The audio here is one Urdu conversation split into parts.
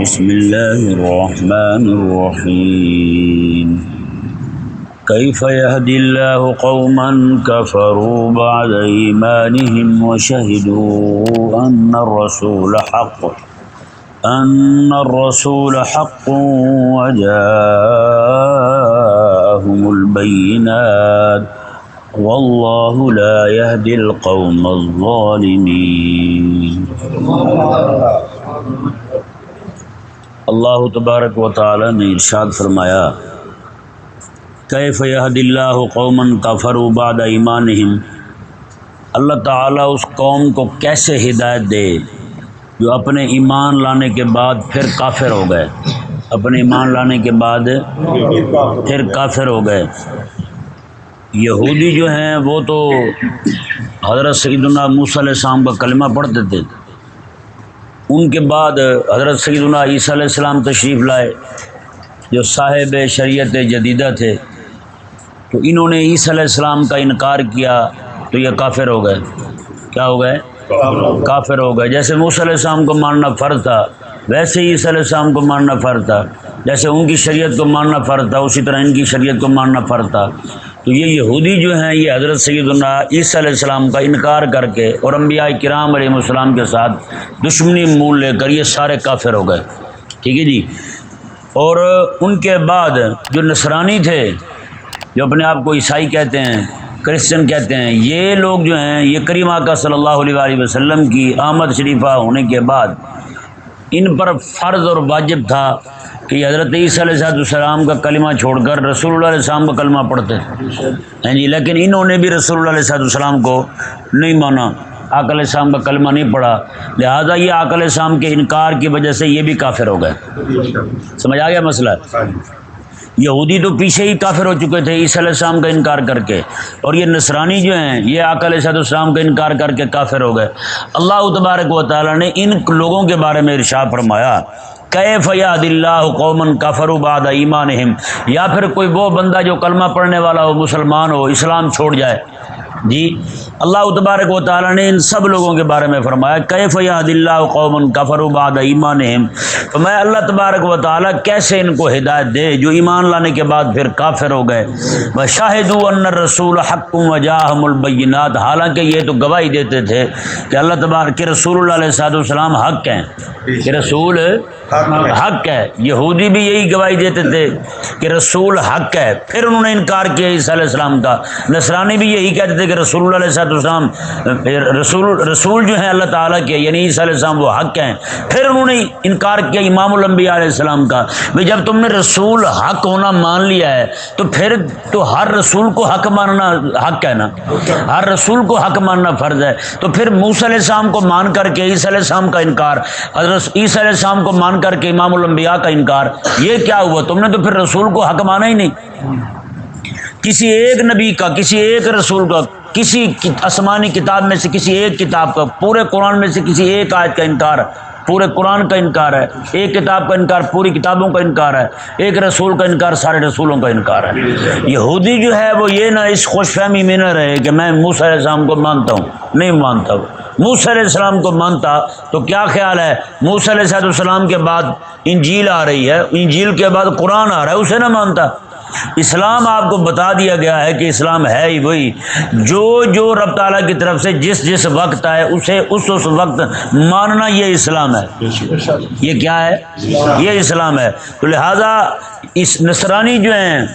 بسم اللہ الرحمن الرحیم کیف یہدی اللہ قوما کفروا بعد ایمانہم وشہدوا ان الرسول حق وجاءهم البینات واللہ لا یہدی القوم الظالمین۔ اللہ تبارک و تعالی نے ارشاد فرمایا کیف یہدی اللہ قوما کفروا بعد ایمانہم، اللہ تعالیٰ اس قوم کو کیسے ہدایت دے جو اپنے ایمان لانے کے بعد پھر کافر ہو گئے، اپنے ایمان لانے کے بعد پھر کافر ہو گئے۔ یہودی جو ہیں وہ تو حضرت سیدنا موسیٰ علیہ السلام کا کلمہ پڑھتے تھے، ان کے بعد حضرت سیدنا عیسیٰ علیہ السلام تشریف لائے جو صاحب شریعت جدیدہ تھے، تو انہوں نے عیسیٰ علیہ السلام کا انکار کیا تو یہ کافر ہو گئے۔ کیا ہو گئے؟ کافر ہو گئے۔ جیسے موسیٰ علیہ السلام کو ماننا فرض تھا ویسے ہی عیسیٰ علیہ السلام کو ماننا فرض تھا، جیسے ان کی شریعت کو ماننا فرض تھا اسی طرح ان کی شریعت کو ماننا فرض تھا۔ تو یہ یہودی جو ہیں یہ حضرت سیدنا عیسیٰ علیہ السلام کا انکار کر کے اور انبیاء کرام علیہ السلام کے ساتھ دشمنی مول لے کر یہ سارے کافر ہو گئے، ٹھیک ہے جی۔ اور ان کے بعد جو نصرانی تھے، جو اپنے آپ کو عیسائی کہتے ہیں، کرسچن کہتے ہیں، یہ لوگ جو ہیں یہ کریم آقا صلی اللہ علیہ وآلہ وسلم کی آمد شریفہ ہونے کے بعد ان پر فرض اور واجب تھا کہ حضرت عیسیٰ علیہ السلام کا کلمہ چھوڑ کر رسول اللہ علیہ السلام کا کلمہ پڑھتے ہیں جی، لیکن انہوں نے بھی رسول اللہ علیہ السلام کو نہیں مانا، آقا علیہ السلام کا کلمہ نہیں پڑھا، لہٰذا یہ آقا علیہ السلام کے انکار کی وجہ سے یہ بھی کافر ہو گئے۔ سمجھ آ گیا مسئلہ؟ یہودی تو پیچھے ہی کافر ہو چکے تھے عیسیٰ علیہ السلام کا انکار کر کے، اور یہ نصرانی جو ہیں یہ آقا علیہ السلام کا انکار کر کے کافر ہو گئے۔ اللہ تبارک و تعالیٰ نے ان لوگوں کے بارے میں ارشاد فرمایا کیف یہدی اللہ قوما کفروا بعد ایمانہم، یا پھر کوئی وہ بندہ جو کلمہ پڑھنے والا ہو، مسلمان ہو، اسلام چھوڑ جائے جی۔ اللہ تبارک و تعالیٰ نے ان سب لوگوں کے بارے میں فرمایا کیف یہدی اللہ قوما کفروا بعد ایمانہم، فرمایا اللہ تبارک و تعالیٰ کیسے ان کو ہدایت دے جو ایمان لانے کے بعد پھر کافر ہو گئے۔ وشاہدوا ان الرسول حق وجاءهم البینات، حالانکہ یہ تو گواہی دیتے تھے کہ اللہ تبارک کے رسول اللہ علیہ السلام حق ہیں، کہ رسول حق ہے۔ یہودی بھی یہی گواہی دیتے تھے کہ رسول حق ہے، پھر انہوں نے انکار کیا عیسیٰ علیہ السلام کا۔ نصرانی بھی یہی کہتے تھے کہ رسول اللہ علیہ السلام رسول جو ہیں اللہ تعالیٰ کے، یعنی عیسیٰ علیہ السلام وہ حق ہیں، پھر انہوں نے انکار کیا امام الانبیاء علیہ السلام کا۔ بھئی جب تم نے رسول حق ہونا مان لیا ہے تو پھر تو ہر رسول کو حق ماننا حق ہے نا، ہر رسول کو حق ماننا فرض ہے۔ تو پھر موسیٰ علیہ السلام کو مان کر کے عیسیٰ علیہ السلام کا انکار، حضرت عیسیٰ علیہ السلام کو مان کر کے امام الانبیاء کا انکار، یہ کیا ہوا؟ تم نے تو پھر رسول کو حق مانا ہی نہیں۔ کسی ایک نبی کا، کسی ایک رسول کا، کسی آسمانی کتاب میں سے کسی ایک کتاب کا، پورے قرآن میں سے کسی ایک آیت کا انکار، پورے قرآن کا انکار ہے، ایک کتاب کا انکار پوری کتابوں کا انکار ہے، ایک رسول کا انکار سارے رسولوں کا انکار ہے۔ یہودی جو ہے وہ یہ نہ اس خوش فہمی میں نہ رہے کہ میں موسیٰ علیہ السلام کو مانتا ہوں، نہیں مانتا۔ موسیٰ علیہ السلام کو مانتا تو کیا خیال ہے موسیٰ علیہ السلام کے بعد انجیل آ رہی ہے، انجیل کے بعد قرآن آ رہا ہے، اسے نہ مانتا۔ اسلام آپ کو بتا دیا گیا ہے کہ اسلام ہے ہی وہی جو رب تعالیٰ کی طرف سے جس وقت آئے اسے اس وقت ماننا، یہ اسلام ہے۔ یہ کیا ہے؟ یہ اسلام ہے۔ تو لہٰذا اس نصرانی جو ہیں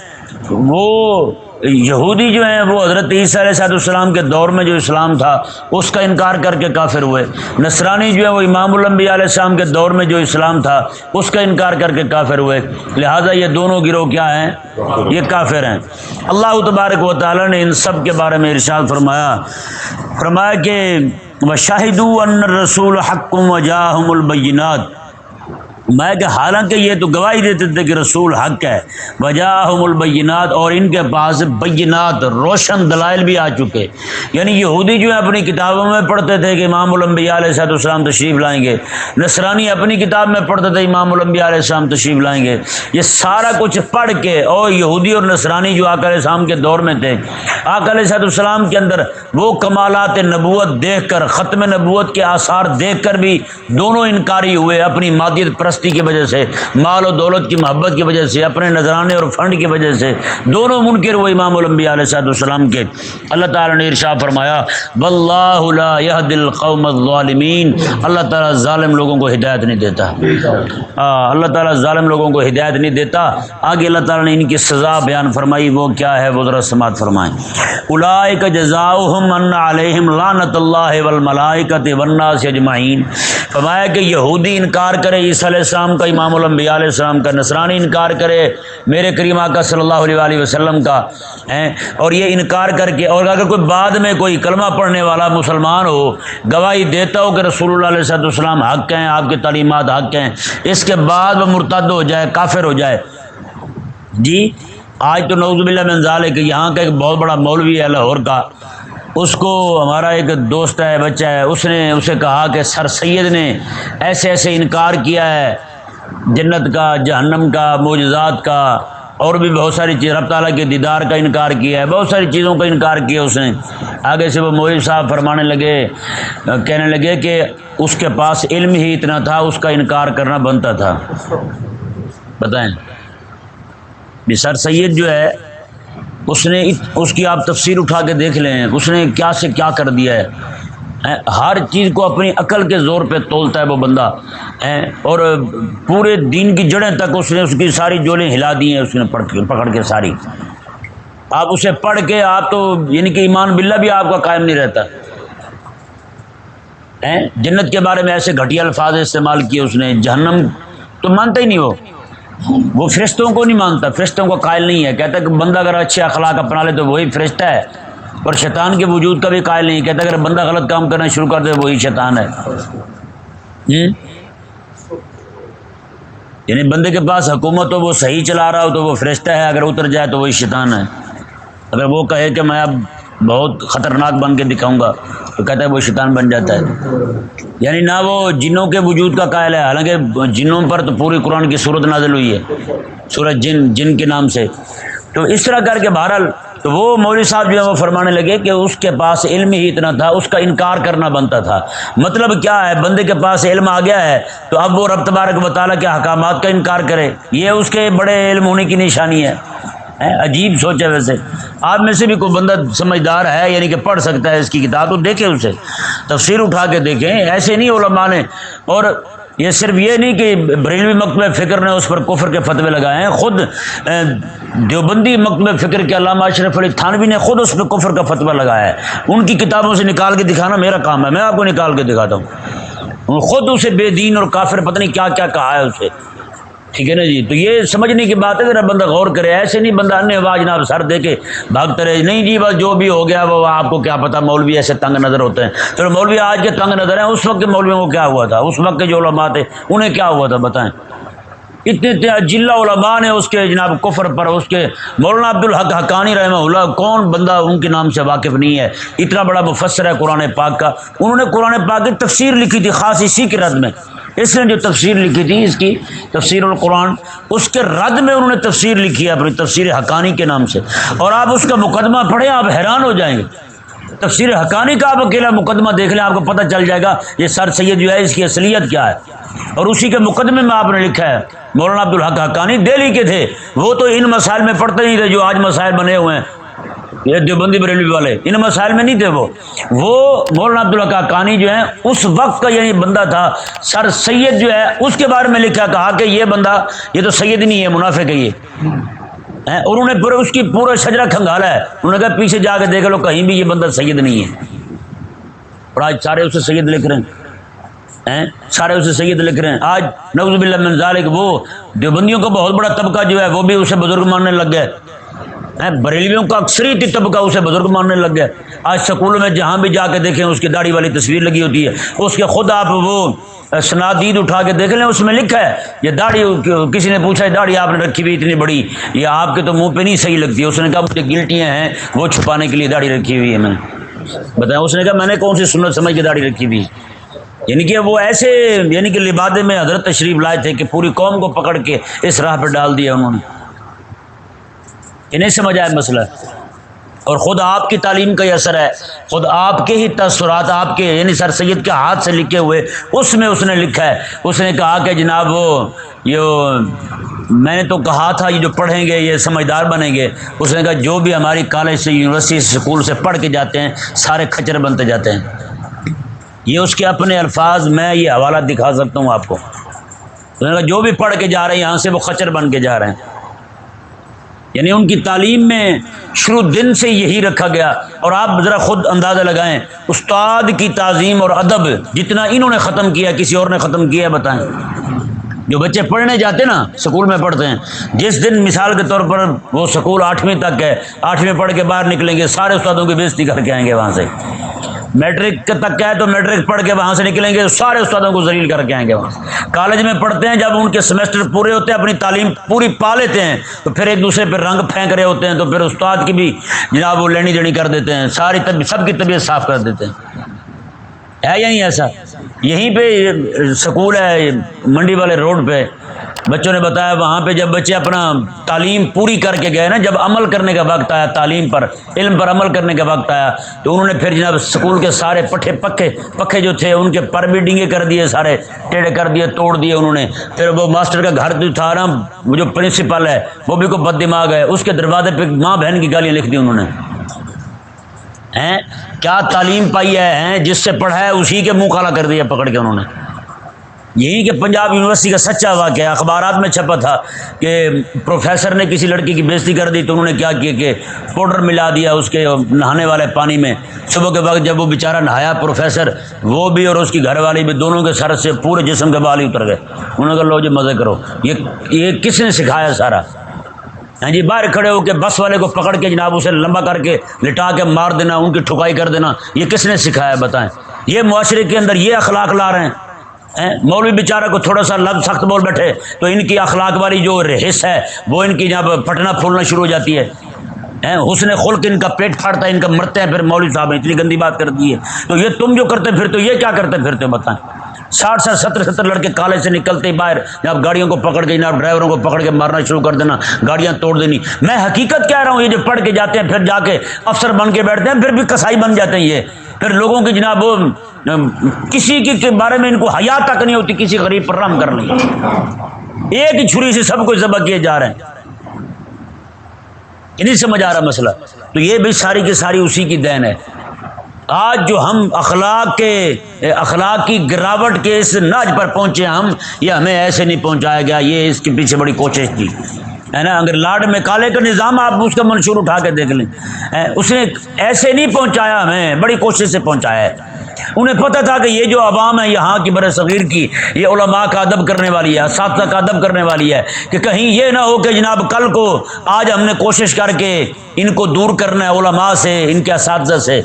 وہ یہودی جو ہیں وہ حضرت عیسیٰ علیہ السلام کے دور میں جو اسلام تھا اس کا انکار کر کے کافر ہوئے، نصرانی جو ہے وہ امام الانبیاء علیہ السلام کے دور میں جو اسلام تھا اس کا انکار کر کے کافر ہوئے، لہٰذا یہ دونوں گروہ کیا ہیں؟ یہ کافر ہیں۔ اللہ تبارک و تعالیٰ نے ان سب کے بارے میں ارشاد فرمایا کہ وَشَاهِدُوا أَنَّ الرَّسُولَ حَقٌّ وَجَاءَهُمُ الْبَيِّنَاتُ، میں کہ حالانکہ یہ تو گواہی دیتے تھے کہ رسول حق ہے، وجاءہم البینات، اور ان کے پاس بینات روشن دلائل بھی آ چکے۔ یعنی یہودی جو ہے اپنی کتابوں میں پڑھتے تھے کہ امام الانبیاء علیہ السلام تشریف لائیں گے، نصرانی اپنی کتاب میں پڑھتے تھے امام الانبیاء علیہ السلام تشریف لائیں گے۔ یہ سارا کچھ پڑھ کے، اور یہودی اور نصرانی جو آقا علیہ السلام کے دور میں تھے، آقا علیہ السلام کے اندر وہ کمالات نبوت دیکھ کر، ختم نبوت کے آثار دیکھ کر بھی دونوں انکاری ہوئے، اپنی مادیت پرست پرستی کی وجہ سے، مال و دولت کی محبت کی وجہ سے، اپنے نذرانے اور فنڈ کی وجہ سے، دونوں منکر وہ امام الانبیاء علیہ السلام کے۔ اللہ تعالیٰ نے ارشاد فرمایا واللہ لا یہدی القوم الظالمین، اللہ تعالیٰ ظالم لوگوں کو ہدایت نہیں دیتا۔ اللہ تعالیٰ ظالم لوگوں کو ہدایت نہیں دیتا۔ آگے اللہ تعالیٰ نے ان کی سزا بیان فرمائی، وہ کیا ہے وہ ذرا سماعت فرمائیں۔ اولئک جزاؤہم ان علیہم لعنۃ اللہ والملائکۃ والناس اجمعین، فرمایا کہ یہودی انکار کرے عیسیٰ علیہ السلام کا، امام الانبیاء علیہ السلام کا، نصرانی انکار کرے میرے کریم آقا صلی اللہ علیہ وآلہ وسلم کا، اور یہ انکار کر کے، اور اگر کوئی بعد میں کوئی کلمہ پڑھنے والا مسلمان ہو، گواہی دیتا ہو کہ رسول اللہ علیہ السلام حق ہیں، آپ کی تعلیمات حق ہیں، اس کے بعد وہ مرتد ہو جائے، کافر ہو جائے، جی آج تو نعوذ باللہ من ذالک یہاں کا ایک بہت بڑا مولوی ہے لاہور کا، اس کو ہمارا ایک دوست ہے، بچہ ہے، اس نے اسے کہا کہ سر سید نے ایسے ایسے انکار کیا ہے جنت کا، جہنم کا، معجزات کا، اور بھی بہت ساری چیز، رب تعالیٰ کے دیدار کا انکار کیا ہے، بہت ساری چیزوں کا انکار کیا اس نے۔ آگے سے وہ مولوی صاحب فرمانے لگے، کہنے لگے کہ اس کے پاس علم ہی اتنا تھا، اس کا انکار کرنا بنتا تھا۔ بتائیں سر سید جو ہے، اس کی آپ تفسیر اٹھا کے دیکھ لیں، اس نے کیا سے کیا کر دیا ہے، ہر چیز کو اپنی عقل کے زور پہ تولتا ہے وہ بندہ، اور پورے دین کی جڑیں تک اس نے اس کی ساری جولیں ہلا دی ہیں، اس نے پکڑ کے ساری۔ آپ اسے پڑھ کے آپ تو یعنی کہ ایمان باللہ بھی آپ کا قائم نہیں رہتا۔ جنت کے بارے میں ایسے گھٹیا الفاظ استعمال کیے اس نے، جہنم تو مانتا ہی نہیں، وہ فرشتوں کو نہیں مانتا، فرشتوں کو قائل نہیں ہے، کہتا ہے کہ بندہ اگر اچھے اخلاق اپنا لے تو وہی فرشتہ ہے، اور شیطان کے وجود کا بھی قائل نہیں ہے، کہتا ہے اگر بندہ غلط کام کرنا شروع کر دے وہی شیطان ہے۔ یعنی بندے کے پاس حکومت ہو، وہ صحیح چلا رہا ہو تو وہ فرشتہ ہے، اگر اتر جائے تو وہی شیطان ہے۔ اگر وہ کہے کہ میں اب بہت خطرناک بن کے دکھاؤں گا تو کہتا ہے وہ شیطان بن جاتا ہے۔ یعنی نہ وہ جنوں کے وجود کا قائل ہے، حالانکہ جنوں پر تو پوری قرآن کی صورت نازل ہوئی ہے، سورۃ جن کے نام سے۔ تو اس طرح کر کے بہرحال تو وہ مولوی صاحب جو ہے وہ فرمانے لگے کہ اس کے پاس علم ہی اتنا تھا، اس کا انکار کرنا بنتا تھا۔ مطلب کیا ہے، بندے کے پاس علم آ گیا ہے تو اب وہ رب تبارک و تعالیٰ کے احکامات کا انکار کرے، یہ اس کے بڑے علم ہونے کی نشانی ہے۔ عجیب سوچ ہے۔ ویسے آپ میں سے بھی کوئی بندہ سمجھدار ہے، یعنی کہ پڑھ سکتا ہے اس کی کتاب، تو دیکھیں، اسے تفسیر اٹھا کے دیکھیں۔ ایسے نہیں علماء نے، اور یہ صرف یہ نہیں کہ بریلوی مکتبہ فکر نے اس پر کفر کے فتوے لگائے ہیں، خود دیوبندی مکتبہ فکر کے علامہ اشرف علی تھانوی نے خود اس پہ کفر کا فتویٰ لگایا ہے۔ ان کی کتابوں سے نکال کے دکھانا میرا کام ہے، میں آپ کو نکال کے دکھاتا ہوں۔ خود اسے بے دین اور کافر پتہ نہیں کیا کیا کہا ہے اسے، ٹھیک ہے نا جی۔ تو یہ سمجھنے کی بات ہے، ذرا بندہ غور کرے، ایسے نہیں بندہ انہیں آواز جناب سر دے کے بھاگتے رہے، نہیں جی بس جو بھی ہو گیا وہ آپ کو کیا پتا، مولوی ایسے تنگ نظر ہوتے ہیں۔ چلو مولوی آج کے تنگ نظر ہیں، اس وقت کے مولویوں کو کیا ہوا تھا، اس وقت کے جو علماء تھے انہیں کیا ہوا تھا بتائیں۔ اتنے جلہ علماء نے اس کے جناب کفر پر، اس کے مولانا عبدالحق حقانی رحمہ اللہ، کون بندہ ان کے نام سے واقف نہیں ہے، اتنا بڑا مفسر ہے قرآن پاک کا۔ انہوں نے قرآن پاک کی تفسیر لکھی تھی خاص اسی کے رد میں، اس نے جو تفسیر لکھی تھی اس کی تفسیر القرآن، اس کے رد میں انہوں نے تفسیر لکھی ہے اپنی تفسیر حقانی کے نام سے، اور آپ اس کا مقدمہ پڑھیں آپ حیران ہو جائیں گے۔ تفسیر حقانی کا آپ اکیلا مقدمہ دیکھ لیں، آپ کو پتہ چل جائے گا یہ سر سید جو ہے اس کی اصلیت کیا ہے۔ اور اسی کے مقدمے میں آپ نے لکھا ہے مولانا عبدالحق حقانی دہلی کے تھے، وہ تو ان مسائل میں پڑھتے نہیں تھے جو آج مسائل بنے ہوئے ہیں یہ دیوبندی بریلوی والے، ان مسائل میں نہیں تھے وہ مولانا عبدالحق حقانی جو ہیں اس وقت کا یعنی بندہ تھا، سر سید جو ہے اس کے بارے میں لکھا، کہا کہ یہ بندہ یہ تو سید نہیں ہے، منافق ہے یہ، اور انہوں نے پورے اس کی پورا شجرہ کھنگالا ہے، انہوں نے کہا پیچھے جا کے دیکھ لو کہیں بھی یہ بندہ سید نہیں ہے، اور آج سارے اسے سید لکھ رہے ہیں، سارے اسے سید لکھ رہے ہیں۔ آج نعوذ باللہ من ذالک وہ دیوبندیوں کا بہت بڑا طبقہ جو ہے وہ بھی اسے بزرگ ماننے لگ گئے، بریلویوں کا اکثریتی طبقہ اسے بزرگ ماننے لگ گیا۔ آج سکولوں میں جہاں بھی جا کے دیکھیں اس کی داڑھی والی تصویر لگی ہوتی ہے، اس کے خود آپ وہ سنادید اٹھا کے دیکھ لیں، اس میں لکھا ہے یہ داڑھی، کسی نے پوچھا داڑھی آپ نے رکھی ہوئی اتنی بڑی، یہ آپ کے تو منہ پہ نہیں صحیح لگتی ہے، اس نے کہا مجھے گلٹیاں ہیں وہ چھپانے کے لیے داڑھی رکھی ہوئی ہے میں نے، بتائیں اس نے کہا میں نے کون سی سنت سمجھ کے داڑھی رکھی ہوئی، یعنی کہ وہ ایسے یعنی کہ لبادے میں حضرت تشریف لائے تھے کہ پوری قوم کو پکڑ کے اس راہ پہ ڈال دیا انہوں نے، یہ نہیں سمجھ آیا مسئلہ۔ اور خود آپ کی تعلیم کا یہ اثر ہے، خود آپ کے ہی تاثرات، آپ کے یعنی سر سید کے ہاتھ سے لکھے ہوئے اس میں اس نے لکھا ہے، اس نے کہا کہ جناب میں نے تو کہا تھا یہ جو پڑھیں گے یہ سمجھدار بنیں گے، اس نے کہا جو بھی ہماری کالج سے یونیورسٹی سے اسکول سے پڑھ کے جاتے ہیں سارے کھچر بنتے جاتے ہیں۔ یہ اس کے اپنے الفاظ، میں یہ حوالہ دکھا سکتا ہوں آپ کو، اس نے کہا جو بھی پڑھ کے جا رہے ہیں یہاں سے وہ کھچر بن کے جا رہے ہیں۔ یعنی ان کی تعلیم میں شروع دن سے یہی رکھا گیا۔ اور آپ ذرا خود اندازہ لگائیں، استاد کی تعظیم اور ادب جتنا انہوں نے ختم کیا کسی اور نے ختم کیا، بتائیں۔ جو بچے پڑھنے جاتے نا سکول میں پڑھتے ہیں، جس دن مثال کے طور پر وہ سکول 8ویں تک ہے، 8ویں پڑھ کے باہر نکلیں گے سارے استادوں کی بےزتی کر کے آئیں گے وہاں سے۔ میٹرک تک ہے تو میٹرک پڑھ کے وہاں سے نکلیں گے سارے استادوں کو ذلیل کر کے آئیں گے وہاں سے۔ کالج میں پڑھتے ہیں، جب ان کے سمیسٹر پورے ہوتے ہیں، اپنی تعلیم پوری پا لیتے ہیں، تو پھر ایک دوسرے پہ رنگ پھینک رہے ہوتے ہیں، تو پھر استاد کی بھی جناب وہ لینی دینی کر دیتے ہیں، سب کی طبیعت صاف کر دیتے ہیں۔ ہے یا نہیں ایسا؟ یہیں پہ سکول ہے منڈی والے روڈ پہ، بچوں نے بتایا وہاں پہ جب بچے اپنا تعلیم پوری کر کے گئے نا، جب عمل کرنے کا وقت آیا، تعلیم پر علم پر عمل کرنے کا وقت آیا، تو انہوں نے پھر جناب سکول کے سارے پکے جو تھے ان کے پر بھی ڈنگے کر دیے، سارے ٹیڑھے کر دیے، توڑ دیے انہوں نے۔ پھر وہ ماسٹر کا گھر جو تھا نا، وہ جو پرنسپل ہے وہ بھی کوئی بد دماغ ہے، اس کے دروازے پہ ماں بہن کی گالیاں لکھ دی انہوں نے۔ کیا تعلیم پائی ہے، جس سے پڑھا ہے اسی کے منہ کالا کر دیا پکڑ کے انہوں نے۔ یہی کہ پنجاب یونیورسٹی کا سچا واقعہ ہے، اخبارات میں چھپا تھا کہ پروفیسر نے کسی لڑکی کی بےزتی کر دی، تو انہوں نے کیا کیا کہ پاؤڈر ملا دیا اس کے نہانے والے پانی میں۔ صبح کے وقت جب وہ بیچارہ نہایا پروفیسر، وہ بھی اور اس کی گھر والی بھی، دونوں کے سر سے پورے جسم کے بال ہی اتر گئے۔ انہوں نے کہا لو جی مزے کرو۔ یہ کس نے سکھایا سارا؟ ہاں جی، باہر کھڑے ہو کے بس والے کو پکڑ کے جناب اسے لمبا کر کے لٹا کے مار دینا، ان کی ٹھکائی کر دینا، یہ کس نے سکھایا بتائیں؟ یہ معاشرے کے اندر یہ اخلاق لا رہے ہیں۔ مولوی بیچارہ کو تھوڑا سا لفظ سخت بول بیٹھے تو ان کی اخلاق والی جو حص ہے وہ ان کی جب پھٹنا پھولنا شروع ہو جاتی ہے۔ حسن خلق ان کا پیٹ پھاڑتا ہے، ان کا مرتے ہیں، پھر مولوی صاحب نے اتنی گندی بات کر دی ہے۔ تو یہ تم جو کرتے پھرتے، یہ کیا کرتے پھرتے ہو بتائیں؟ 60 لڑکے کالج سے نکلتے ہی باہر جناب گاڑیوں کو پکڑ کے جناب ڈرائیوروں کو پکڑ کے مارنا شروع کر دینا، گاڑیاں توڑ دینی۔ میں حقیقت کہہ رہا ہوں، یہ جو پڑھ کے جاتے ہیں پھر جا کے افسر بن کے بیٹھتے ہیں، پھر بھی کسائی بن جاتے ہیں یہ، پھر لوگوں کی جناب کسی کے بارے میں ان کو حیا تک نہیں ہوتی، کسی غریب پر رحم کر لیں، ایک ہی چھری سے سب کو ذبح کیے جا رہے ہیں۔ نہیں سمجھ آ رہا مسئلہ؟ تو یہ بھی ساری کی ساری اسی کی دین ہے۔ آج جو ہم اخلاق کی گراوٹ کے اس ناج پر پہنچے ہم، یہ ہمیں ایسے نہیں پہنچایا گیا، یہ اس کے پیچھے بڑی کوشش تھی، ہے نا۔ اگر لاڈ میں کالے کا نظام آپ اس کا منشور اٹھا کے دیکھ لیں، اس نے ایسے نہیں پہنچایا، ہمیں بڑی کوشش سے پہنچایا ہے۔ انہیں پتہ تھا کہ یہ جو عوام ہے یہاں کی بر صغیر کی، یہ علماء کا ادب کرنے والی ہے، اساتذہ کا ادب کرنے والی ہے، کہ کہیں یہ نہ ہو کہ جناب کل کو آج ہم نے کوشش کر کے ان کو دور کرنا ہے علماء سے، ان کے اساتذہ سے،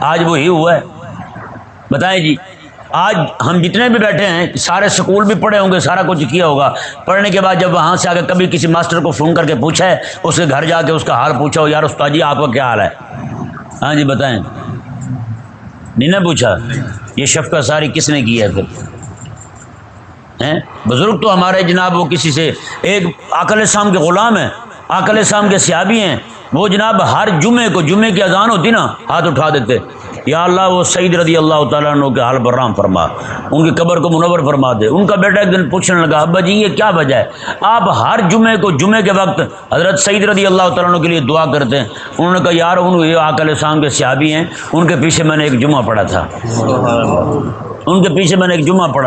آج وہی ہوا ہے۔ بتائیں جی، آج ہم جتنے بھی بیٹھے ہیں سارے سکول بھی پڑھے ہوں گے، سارا کچھ کیا ہوگا، پڑھنے کے بعد جب وہاں سے آگے کبھی کسی ماسٹر کو فون کر کے پوچھا ہے، اس کے گھر جا کے اس کا حال پوچھا ہو، یار استاد جی آپ کا کیا حال ہے؟ ہاں جی بتائیں، نہیں نہ پوچھا؟ یہ شفقت ساری کس نے کی ہے پھر؟ بزرگ تو ہمارے جناب وہ کسی سے، ایک آقا علیہ السلام کے غلام ہیں، آقا علیہ السلام کے صحابی ہیں، وہ جناب ہر جمعے کی اذان ہوتی نا ہاتھ اٹھا دیتے، یا اللہ وہ سعید رضی اللہ تعالیٰ عنہ کے حال پر رحم فرما، ان کی قبر کو منور فرما دے۔ ان کا بیٹا ایک دن پوچھنے لگا، ابا جی یہ کیا وجہ ہے آپ ہر جمعے کے وقت حضرت سعید رضی اللہ تعالیٰ عنہ کے لیے دعا کرتے ہیں؟ انہوں نے کہا یار یہ آقا علیہ السلام کے صحابی ہیں، ان کے پیچھے میں نے ایک جمعہ پڑھا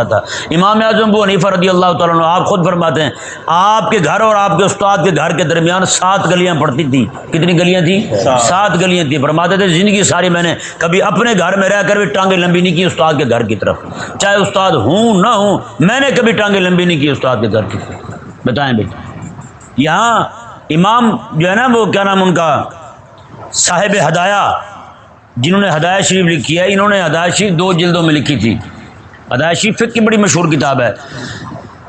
تھا، امام اعظم ابو حنیفہ رضی اللہ تعالیٰ عنہ آپ خود فرماتے ہیں آپ کے گھر اور آپ کے استاد کے گھر کے درمیان 7 گلیاں پڑتی تھیں۔ کتنی گلیاں تھیں؟ 7 گلیاں تھیں۔ فرماتے تھے زندگی ساری میں نے کبھی اپنے گھر میں رہ کر بھی ٹانگیں لمبی نہیں کی استاد کے گھر کی طرف، چاہے استاد ہوں نہ ہوں، میں نے کبھی ٹانگیں لمبی نہیں کی استاد کے گھر کی طرف۔ بتائیں بیٹا، یہاں امام جو ہے نا وہ کیا نام ان کا، صاحب ہدایہ، جنہوں نے ہدایت شریف لکھی ہے، انہوں نے ہدایت شریف 2 جلدوں میں لکھی تھی۔ ہدایت شریف فقہ کی بڑی مشہور کتاب ہے،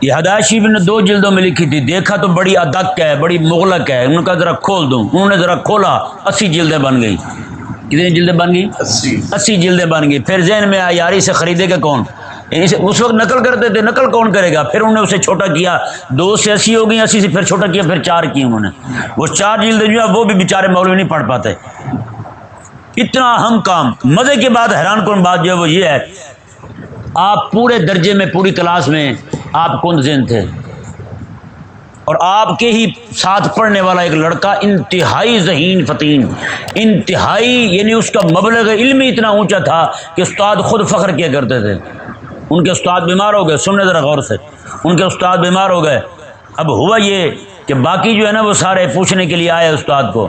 یہ ہدایت شریف نے 2 جلدوں میں لکھی تھی۔ دیکھا تو بڑی ادق ہے، بڑی مغلق ہے، انہوں نے کہا ذرا کھول دوں، انہوں نے ذرا کھولا، 80 جلدیں بن گئی۔ کتنی جلدیں بن گئی؟ 80 جلدیں بن گئی۔ پھر ذہن میں آیا یار اسے خریدے گا کون؟ اس وقت نقل کرتے تھے، نقل کون کرے گا؟ پھر انہوں نے اسے چھوٹا کیا، 2 سے 80 ہو گئی، 80 سے پھر چھوٹا کیا، پھر 4 کی انہوں نے۔ وہ 4 جلدیں جو ہے وہ بھی بیچارے مولوی نہیں پڑھ پاتے، اتنا اہم کام. مزے کی بات، حیران کن بات جو ہے وہ یہ ہے، آپ پورے درجے میں، پوری کلاس میں آپ کون ذہن تھے، اور آپ کے ہی ساتھ پڑھنے والا ایک لڑکا انتہائی ذہین فتین، انتہائی، یعنی اس کا مبلغ علمی اتنا اونچا تھا کہ استاد خود فخر کیا کرتے تھے. ان کے استاد بیمار ہو گئے، سننے ذرا غور سے، ان کے استاد بیمار ہو گئے. اب ہوا یہ کہ باقی جو ہے نا وہ سارے پوچھنے کے لیے آئے استاد کو،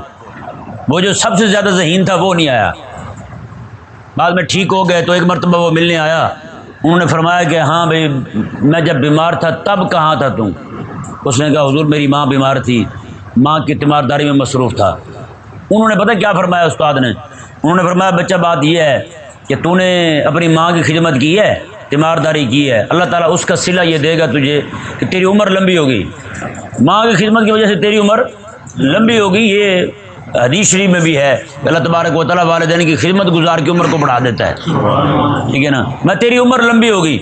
وہ جو سب سے زیادہ ذہین تھا وہ نہیں آیا. بعد میں ٹھیک ہو گئے تو ایک مرتبہ وہ ملنے آیا. انہوں نے فرمایا کہ ہاں بھائی میں جب بیمار تھا تب کہاں تھا تم؟ اس نے کہا حضور میری ماں بیمار تھی، ماں کی تیمارداری میں مصروف تھا. انہوں نے پتہ کیا فرمایا استاد نے؟ انہوں نے فرمایا بچہ بات یہ ہے کہ تو نے اپنی ماں کی خدمت کی ہے، تیمارداری کی ہے، اللہ تعالیٰ اس کا صلہ یہ دے گا تجھے کہ تیری عمر لمبی ہوگی. ماں کی خدمت کی وجہ سے تیری عمر لمبی ہوگی. یہ حدیث شریف میں بھی ہے کہ اللہ تبارک و تعالیٰ والدین کی خدمت گزار کی عمر کو بڑھا دیتا ہے. ٹھیک ہے نا، میں تیری عمر لمبی ہوگی.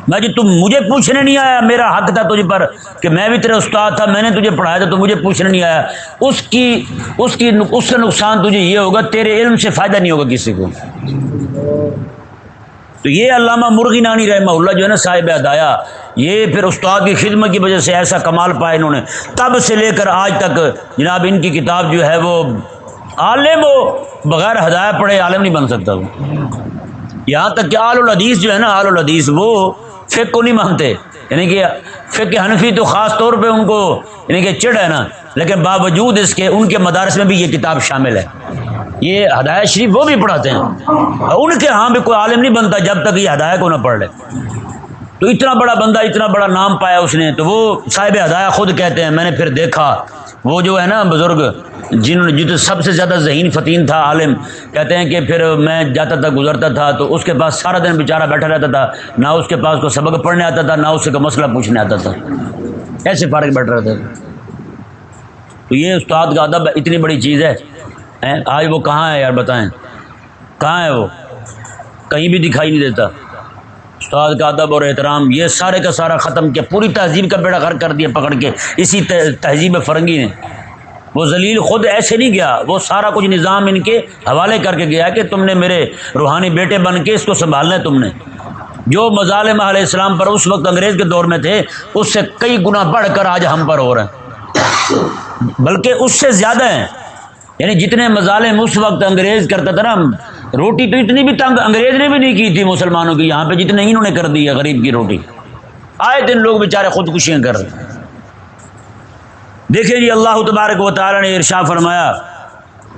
میں جو تم مجھے پوچھنے نہیں آیا، میرا حق تھا تجھ پر کہ میں بھی تیرا استاد تھا، میں نے تجھے پڑھایا تھا، تو مجھے پوچھنے نہیں آیا. اس کا نقصان تجھے یہ ہوگا، تیرے علم سے فائدہ نہیں ہوگا کسی کو. تو یہ علامہ مرغی نانی رحمہ اللہ جو ہے نا صاحب ہدایہ، یہ پھر استاد کی خدمت کی وجہ سے ایسا کمال پایا انہوں نے. تب سے لے کر آج تک جناب ان کی کتاب جو ہے وہ عالم، وہ بغیر ہدایہ پڑھے عالم نہیں بن سکتا. وہ یہاں تک کہ آل الحدیث جو ہے نا، آل الحدیث وہ فقہ کو نہیں مانتے، یعنی کہ فقہ حنفی تو خاص طور پہ ان کو یعنی کہ چڑ ہے نا، لیکن باوجود اس کے ان کے مدارس میں بھی یہ کتاب شامل ہے. یہ ہدایت شریف وہ بھی پڑھاتے ہیں. ان کے ہاں بھی کوئی عالم نہیں بنتا جب تک یہ ہدایت کو نہ پڑھ لے. تو اتنا بڑا بندہ، اتنا بڑا نام پایا اس نے. تو وہ صاحب ہدایہ خود کہتے ہیں، میں نے پھر دیکھا وہ جو ہے نا بزرگ جنہوں نے سب سے زیادہ ذہین فتین تھا عالم، کہتے ہیں کہ پھر میں جاتا تھا گزرتا تھا تو اس کے پاس سارا دن بیچارہ بیٹھا رہتا تھا، نہ اس کے پاس کوئی سبق پڑھنے آتا تھا، نہ اس سے کوئی مسئلہ پوچھنے آتا تھا، ایسے فارغ بیٹھ رہتا تھا. تو یہ استاد کا ادب اتنی بڑی چیز ہے. آج وہ کہاں ہے یار، بتائیں کہاں ہے؟ وہ کہیں بھی دکھائی نہیں دیتا. استاد کا ادب اور احترام یہ سارے کا سارا ختم کیا، پوری تہذیب کا بیڑا غرق کر دیا پکڑ کے اسی تہذیب فرنگی نے. وہ ذلیل خود ایسے نہیں گیا، وہ سارا کچھ نظام ان کے حوالے کر کے گیا کہ تم نے میرے روحانی بیٹے بن کے اس کو سنبھالنا ہے. تم نے جو مظالم علیہ السلام پر اس وقت انگریز کے دور میں تھے، اس سے کئی گنا بڑھ کر آج ہم پر ہو رہے ہیں، بلکہ اس سے زیادہ ہیں. یعنی جتنے مظالم اس وقت انگریز کرتا تھا نا، روٹی تو اتنی بھی تنگ انگریز نے بھی نہیں کی تھی مسلمانوں کی یہاں پہ جتنے انہوں نے کر دی ہے غریب کی روٹی. آئے دن لوگ بیچارے خودکشیاں کر رہے ہیں. دیکھیں جی اللہ تبارک و تعالی نے ارشاد فرمایا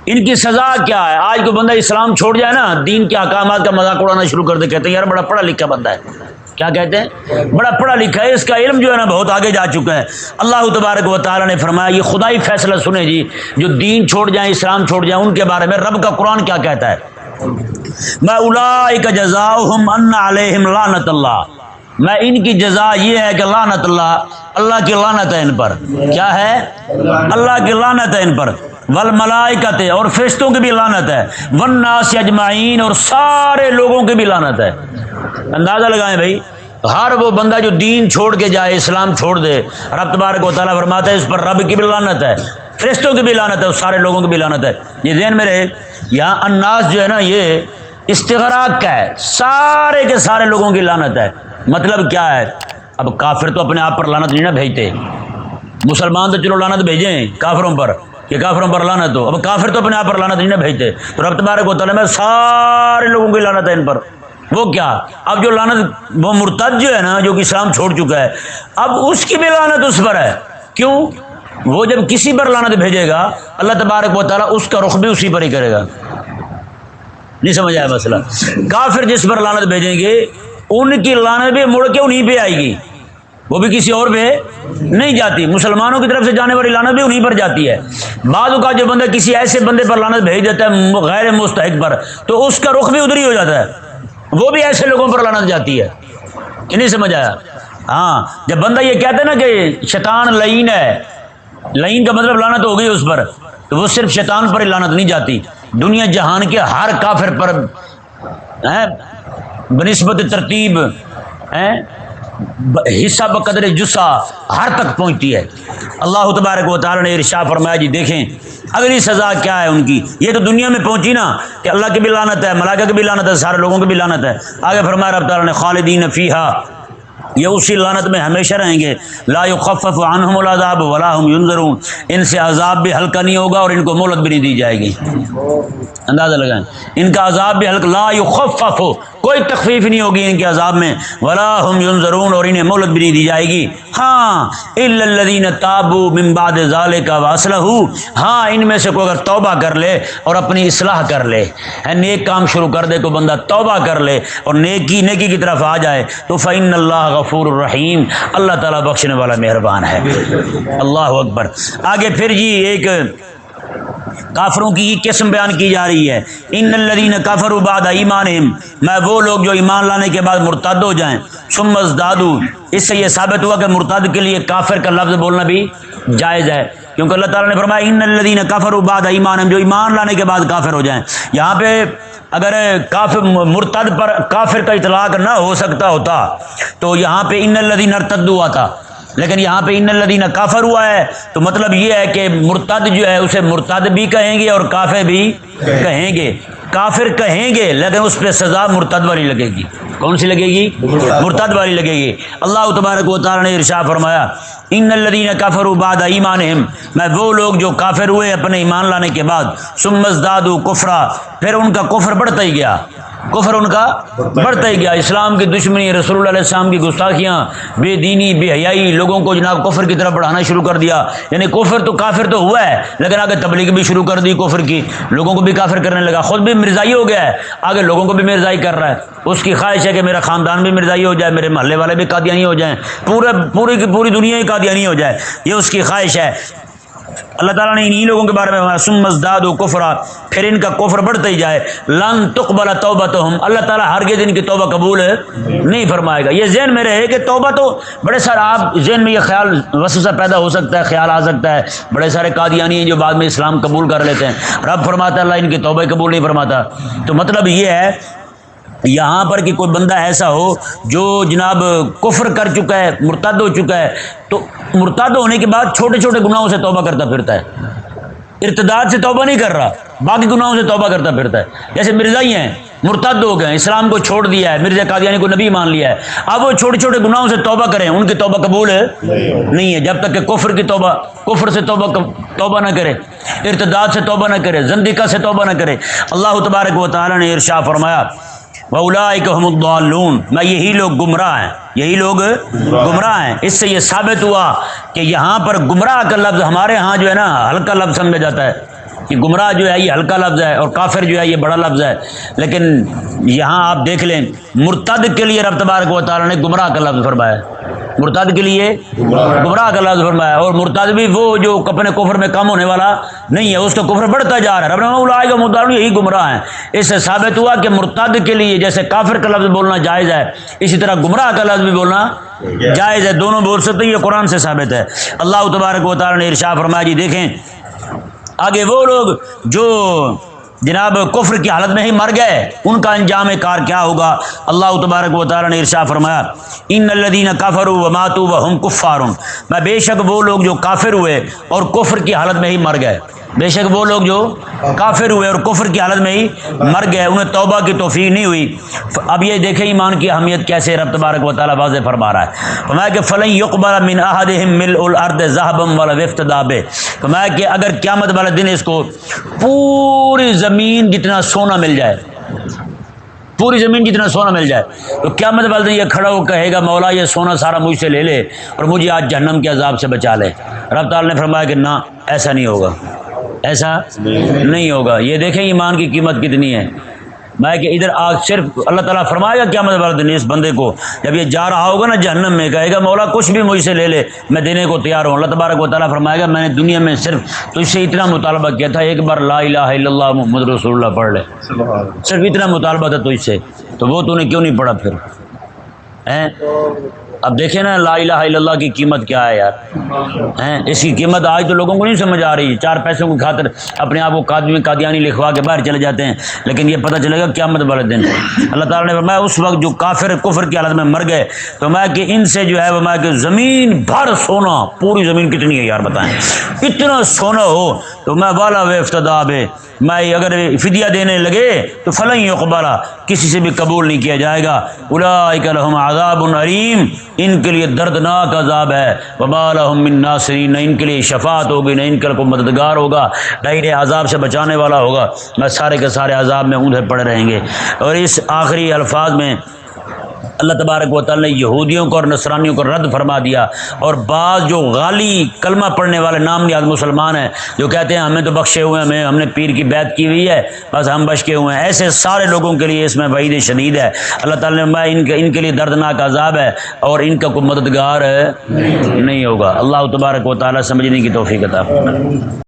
ان کی سزا کیا ہے. آج کوئی بندہ اسلام چھوڑ جائے نا، دین کے احکامات کا مذاق اڑانا شروع کر دے، کہتے ہیں یار بڑا پڑھا لکھا بندہ ہے. کیا کہتے ہیں؟ بڑا پڑھا لکھا ہے، اس کا علم جو ہے نا بہت آگے جا چکا ہے. اللہ تبارک و تعالی نے فرمایا یہ خدائی فیصلہ سنیں جی، جو دین چھوڑ جائیں، اسلام چھوڑ جائیں، ان کے بارے میں رب کا قرآن کیا کہتا ہے؟ میں اولئک جزاؤہم ان علیہم لعنت اللہ، میں ان کی جزا یہ ہے کہ لعنت اللہ، اللہ کی لعنت ہے ان پر. کیا ہے؟ اللہ کی لعنت ہے ان پر. والملائکۃ، اور فرشتوں کی بھی لعنت ہے. والناس اجمعین، اور سارے لوگوں کی بھی لعنت ہے. اندازہ لگائیں بھائی، ہر وہ بندہ جو دین چھوڑ کے جائے، اسلام چھوڑ دے، رب تبارک و تعالیٰ فرماتا ہے اس پر رب کی بھی لعنت ہے، فرشتوں کی بھی لعنت ہے، اور سارے لوگوں کی بھی لعنت ہے. یہ ذہن میں رہے. یہاں الناس جو ہے نا یہ استغراق کا ہے، سارے کے سارے لوگوں کی لعنت ہے. مطلب کیا ہے؟ اب کافر تو اپنے آپ پر لعنت نہیں نہ بھیجتے، مسلمان تو چلو لعنت بھیجیں کافروں پر کہ کافروں پر لعنت ہو، اب کافر تو اپنے آپ پر لعنت نہیں نہ بھیجتے. تو رب تبارک و تعالیٰ میں سارے لوگوں کی لعنت ہے ان پر. وہ کیا؟ اب جو لعنت وہ مرتد جو ہے نا، جو کہ اسلام چھوڑ چکا ہے، اب اس کی بھی لعنت اس پر ہے. کیوں؟ وہ جب کسی پر لعنت بھیجے گا اللہ تبارک و تعالیٰ اس کا رخ بھی اسی پر ہی کرے گا. نہیں سمجھ آیا مسئلہ؟ کافر جس پر لعنت بھیجیں گے ان کی لعنت بھی مڑ کے انہیں پہ آئے گی، وہ بھی کسی اور پہ نہیں جاتی. مسلمانوں کی طرف سے جانے والی لعنت بھی انہیں پر جاتی ہے. بعض اوقات جو بندہ کسی ایسے بندے پر لعنت بھیج دیتا ہے غیر مستحق پر، تو اس کا رخ بھی ادھر ہی ہو جاتا ہے، وہ بھی ایسے لوگوں پر لعنت جاتی ہے. کہ نہیں سمجھ آیا؟ ہاں، جب بندہ یہ کہتا ہے نا کہ شیطان لعین ہے، لعین کا مطلب لعنت ہو گئی اس پر، تو وہ صرف شیطان پر ہی لعنت نہیں جاتی، دنیا جہان کے ہر کافر پر بنسبت ترتیب حصہ بقدر جسہ ہر تک پہنچتی ہے۔ اللہ تبارک و تعالیٰ نے ارشاد فرمایا جی دیکھیں اگلی سزا کیا ہے ان کی، یہ تو دنیا میں پہنچی نا کہ اللہ کی بھی لعنت ہے، ملائکہ کی بھی لعنت ہے، سارے لوگوں کی بھی لعنت ہے۔ آگے فرمایا رب تعالیٰ نے خالدین فیہا، یہ اسی لعنت میں ہمیشہ رہیں گے۔ لا یخفف عنہم العذاب ولا هم ینظرون، ان سے عذاب بھی ہلکا نہیں ہوگا اور ان کو مہلت بھی نہیں دی جائے گی۔ اندازہ لگائیں، ان کا عذاب بھی ہلکا، لا یخفف، کوئی تخفیف نہیں ہوگی ان کے عذاب میں، ولا هم ینظرون، اور انہیں مہلت بھی نہیں دی جائے گی۔ ہاں الا الذین تابوا من بعد ذلک واصلحوا، ہاں ان میں سے کوئی اگر توبہ کر لے اور اپنی اصلاح کر لے، نیک کام شروع کر دے، کوئی بندہ توبہ کر لے اور نیکی کی طرف آ جائے تو فإن اللہ غفور الرحیم، اللہ تعالیٰ بخشنے والا مہربان ہے۔ اللہ اکبر۔ آگے پھر جی ایک کافروں کی قسم بیان کی جا رہی ہے، ان الذین کفروا بعد ایمانہم، میں وہ لوگ جو ایمان لانے کے بعد مرتد ہو جائیں، ثم ازدادوا، اس سے یہ ثابت ہوا کہ مرتد کے لیے کافر کا لفظ بولنا بھی جائز ہے، کیونکہ اللہ تعالیٰ نے فرمایا ان الذین کفروا بعد ایمانہم، جو ایمان لانے کے بعد کافر ہو جائیں۔ یہاں پہ اگر کافر مرتد پر کافر کا اطلاق نہ ہو سکتا ہوتا تو یہاں پہ ان الذین ارتدوا ہوا تھا، لیکن یہاں پہ ان الذین کافر ہوا ہے تو مطلب یہ ہے کہ مرتد جو ہے اسے مرتد بھی کہیں گے اور کافر بھی کہیں گے۔ کافر کہیں گے لیکن اس پہ سزا مرتد والی لگے گی۔ کون سی لگے گی؟ مرتد والی لگے گی۔ اللہ تبارک و تعالیٰ نے ارشاد فرمایا ان الذین کفروا بعد ایمانہم، میں وہ لوگ جو کافر ہوئے اپنے ایمان لانے کے بعد، ثم ازدادوا کفرا، پھر ان کا کفر بڑھتا ہی گیا، کفر ان کا بڑھتا ہی گیا، اسلام کی دشمنی، رسول اللہ علیہ السلام کی گستاخیاں، بے دینی، بے حیائی، لوگوں کو جناب کفر کی طرف بڑھانا شروع کر دیا۔ یعنی کفر تو کافر تو ہوا ہے لیکن آگے تبلیغ بھی شروع کر دی کفر کی، لوگوں کو بھی کافر کرنے لگا، خود بھی مرزائی ہو گیا ہے، آگے لوگوں کو بھی مرزائی کر رہا ہے۔ اس کی خواہش ہے کہ میرا خاندان بھی مرزائی ہو جائے، میرے محلے والے بھی قادیانی ہو جائیں، پوری دنیا ہی قادیانی ہو جائے، یہ اس کی خواہش ہے۔ اللہ تعالیٰ نے انہی لوگوں کے بارے میں فرمایا ثم ازدادوا کفرا، پھر ان کا کفر بڑھتا ہی جائے، لن تقبل توبتہم، اللہ تعالیٰ ہرگز ان کی توبہ قبول نہیں فرمائے گا۔ یہ ذہن میں رہے کہ توبہ تو بڑے سارے، آپ ذہن میں یہ خیال وسوسہ پیدا ہو سکتا ہے، خیال آ سکتا ہے، بڑے سارے قادیانی ہیں جو بعد میں اسلام قبول کر لیتے ہیں، رب فرماتا ہے اللہ ان کی توبہ قبول نہیں فرماتا۔ تو مطلب یہ ہے یہاں پر کہ کوئی بندہ ایسا ہو جو جناب کفر کر چکا ہے، مرتد ہو چکا ہے، تو مرتد ہونے کے بعد چھوٹے چھوٹے گناہوں سے توبہ کرتا پھرتا ہے، ارتداد سے توبہ نہیں کر رہا، باقی گناہوں سے توبہ کرتا پھرتا ہے۔ جیسے مرزائی ہیں، مرتد ہو گئے، اسلام کو چھوڑ دیا ہے، مرزا قادیانی کو نبی مان لیا ہے، اب وہ چھوٹے چھوٹے گناہوں سے توبہ کریں، ان کی توبہ قبول نہیں ہے جب تک کہ کفر سے توبہ نہ کرے، ارتداد سے توبہ نہ کرے، زندقہ سے توبہ نہ کرے۔ اللہ تبارک و تعالیٰ نے ارشاد فرمایا وَأُولَٰئِكَ هُمُ الضَّالُّونَ، میں یہی لوگ گمراہ ہیں، یہی لوگ گمراہ ہیں۔ اس سے یہ ثابت ہوا کہ یہاں پر گمراہ کا لفظ ہمارے ہاں جو ہے نا ہلکا لفظ سمجھا جاتا ہے، کہ گمراہ جو ہے یہ ہلکا لفظ ہے اور کافر جو ہے یہ بڑا لفظ ہے، لیکن یہاں آپ دیکھ لیں مرتد کے لیے رب تبارک و تعالیٰ نے گمراہ کا لفظ فرمایا، مرتد کے لیے گمراہ کا لفظ فرمایا، اور مرتد بھی وہ جو اپنے کفر میں کم ہونے والا نہیں ہے، اس کا کفر بڑھتا جا رہا ہے۔ رب نے اولئک هم الضالون، یہی گمراہ ہیں۔ اس سے ثابت ہوا کہ مرتد کے لیے جیسے کافر کا لفظ بولنا جائز ہے، اسی طرح گمراہ کا لفظ بھی بولنا جائز ہے، دونوں بول سکتے ہیں، یہ قرآن سے ثابت ہے۔ اللہ تبارک و تعالیٰ نے ارشاد فرمایا جی دیکھیں آگے وہ لوگ جو جناب کفر کی حالت میں ہی مر گئے، ان کا انجام کار کیا ہوگا؟ اللہ تبارک و تعالیٰ نے ارشاد فرمایا ان الذین کفروا وماتوا وهم کفار، میں بے شک وہ لوگ جو کافر ہوئے اور کفر کی حالت میں ہی مر گئے، بے شک وہ لوگ جو کافر ہوئے اور کفر کی حالت میں ہی مر گئے، انہیں توبہ کی توفیق نہیں ہوئی۔ اب یہ دیکھیں ایمان کی اہمیت کیسے رب تبارک و تعالیٰ واضح فرما رہا ہے، فرمایا کہ فلن یقبل من احدهم ملء الارض ذهبا ولو افتدى به، فرمایا کہ اگر قیامت والے دن اس کو پوری زمین جتنا سونا مل جائے، پوری زمین جتنا سونا مل جائے، تو قیامت والے دن یہ کھڑا ہو کہے گا مولا یہ سونا سارا مجھ سے لے لے اور مجھے آج جہنم کے عذاب سے بچا لے۔ رب تعالیٰ نے فرمایا کہ نہ، ایسا نہیں ہوگا، ایسا نہیں ہوگا۔ یہ دیکھیں ایمان کی قیمت کتنی ہے۔ میں کہ ادھر آج صرف اللہ تعالیٰ فرمائے گا قیامت والے دن اس بندے کو، جب یہ جا رہا ہوگا نا جہنم میں، کہے گا مولا کچھ بھی مجھ سے لے لے، میں دینے کو تیار ہوں۔ اللہ تبارک و تعالیٰ فرمائے گا میں نے دنیا میں صرف تجھ سے اتنا مطالبہ کیا تھا، ایک بار لا الہ الا اللہ محمد رسول اللہ پڑھ لے، صرف اتنا مطالبہ تھا تجھ سے، تو وہ تو نے کیوں نہیں پڑھا پھر؟ اب دیکھیں نا لا الہ الا اللہ کی قیمت کیا ہے یار، ہیں اس کی قیمت آج تو لوگوں کو نہیں سمجھ آ رہی، 4 پیسوں کی خاطر اپنے آپ کو قادیانی لکھوا کے باہر چلے جاتے ہیں، لیکن یہ پتہ چلے گا قیامت والے دن اللہ تعالیٰ نے فرمایا اس وقت جو کافر کفر کی حالت میں مر گئے تو میں کہ ان سے جو ہے وہ میں کہ زمین بھر سونا، پوری زمین کتنی ہے یار بتائیں، اتنا سونا ہو تو میں والا و افتدا بے، میں اگر فدیہ دینے لگے تو فلن یقبلا، کسی سے بھی قبول نہیں کیا جائے گا، اولئک لہم عذاب علیم، ان کے لیے دردناک عذاب ہے، وما لہم من ناصرین، نہ ان کے لیے شفاعت ہوگی، نہ ان کا کوئی مددگار ہوگا، نہ انہیں عذاب سے بچانے والا ہوگا، میں سارے کے سارے عذاب میں اونھے پڑے رہیں گے۔ اور اس آخری الفاظ میں اللہ تبارک و تعالی نے یہودیوں کو اور نصرانیوں کو رد فرما دیا، اور بعض جو غالی کلمہ پڑھنے والے نام نیاز مسلمان ہیں جو کہتے ہیں ہمیں تو بخشے ہوئے ہیں، ہم نے پیر کی بیعت کی ہوئی ہے بس ہم بچ کے ہوئے ہیں، ایسے سارے لوگوں کے لیے اس میں وعید شدید ہے۔ اللہ تعالی نے ان کے لیے دردناک عذاب ہے اور ان کا کوئی مددگار نہیں ہوگا۔ اللہ تبارک و تعالی سمجھنے کی توفیق عطا فرمائے۔